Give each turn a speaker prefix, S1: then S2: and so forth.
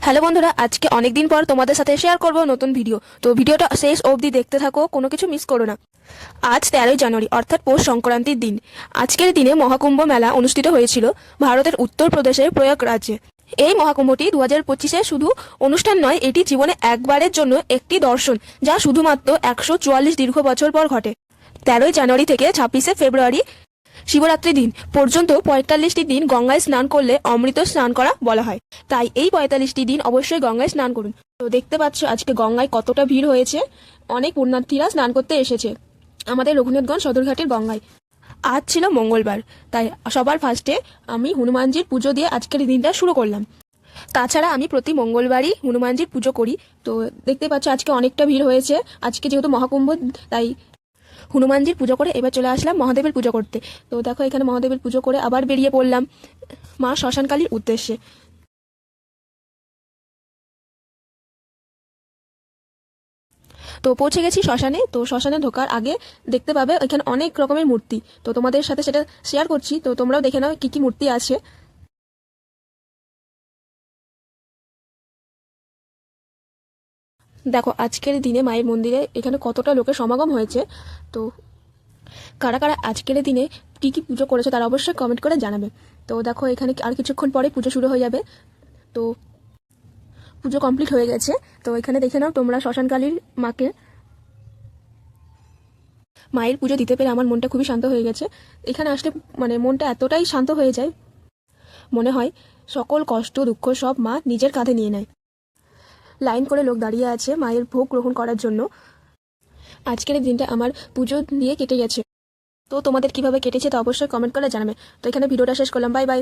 S1: Hello বন্ধুরা, আজকে অনেকদিন পর তোমাদের সাথে শেয়ার করব নতুন ভিডিও। তো ভিডিওটা শেষ অবধি দেখতে থাকো, কোনো কিছু মিস করো না। আজ 13ই জানুয়ারি অর্থাৎ পৌষ সংক্রান্তির দিন। আজকের দিনে মহাকুম্ভ মেলা অনুষ্ঠিত হয়েছিল ভারতের উত্তরপ্রদেশের প্রয়াগরাজ্যে। এই মহাকুম্ভটি 2025-এ শুধু অনুষ্ঠান নয়, এটি জীবনে একবারের জন্য একটি দর্শন, যা শুধুমাত্র 144 দীর্ঘ বছর পর ঘটে। 13ই জানুয়ারি থেকে 26শে ফেব্রুয়ারি শিবরাত্রি দিন পর্যন্ত 45টি দিন গঙ্গায় স্নান করলে অমৃত স্নান করা বলা হয়। তাই এই 45টি দিন অবশ্যই গঙ্গায় স্নান করুন। তো দেখতে পাচ্ছ আজকে গঙ্গায় কতটা ভিড় হয়েছে। অনেক পুণ্যার্থীরা স্নান করতে এসেছে আমাদের রঘুনাথগঞ্জ সদরঘাটের গঙ্গায়। আজ ছিল মঙ্গলবার, তাই সবার ফার্স্টে আমি হনুমানজির পুজো দিয়ে আজকের দিনটা শুরু করলাম। তাছাড়া আমি প্রতি মঙ্গলবারই হনুমানজির পুজো করি। তো দেখতে পাচ্ছ আজকে অনেকটা ভিড় হয়েছে। আজকে যেহেতু মহাকুম্ভ, তাই হনুমানজির পুজো করে এবার চলে আসলাম মহাদেবের পুজো করতে। তো দেখো এখানে মহাদেবের পুজো করে আবার বেরিয়ে পড়লাম মা শ্মশানকালীর উদ্দেশ্যে। তো পৌঁছে গেছি শ্মশানে। তো শ্মশানে ঢোকার আগে দেখতে পাবে এখানে অনেক রকমের মূর্তি। তো তোমাদের সাথে সেটা শেয়ার করছি, তো তোমরাও দেখে নাও কি কি মূর্তি আছে। দেখো আজকের দিনে মায়ের মন্দিরে এখানে কতটা লোকের সমাগম হয়েছে। তো কারা কারা আজকের দিনে কি কি পুজো করেছে তারা অবশ্যই কমেন্ট করে জানাবে। তো দেখো এখানে আর কিছুক্ষণ পরে পুজো শুরু হয়ে যাবে। তো পুজো কমপ্লিট হয়ে গেছে। তো এখানে দেখে নাও তোমরা শ্মশানকালীর মাকে। মায়ের পুজো দিতে পেরে আমার মনটা খুবই শান্ত হয়ে গেছে। এখানে আসলে মনটা এতটাই শান্ত হয়ে যায়, মনে হয় সকল কষ্ট দুঃখ সব মা নিজের কাঁধে নিয়ে নেয়। লাইন করে লোক দাঁড়িয়ে আছে মায়ের ভোগ গ্রহণ করার জন্য। আজকের দিনটা আমার পুজো দিয়ে কেটে গেছে। তো তোমাদের কিভাবে কেটেছে তা অবশ্যই কমেন্ট করে জানাবে। তো এখানে ভিডিওটা শেষ করলাম, বাই বাই।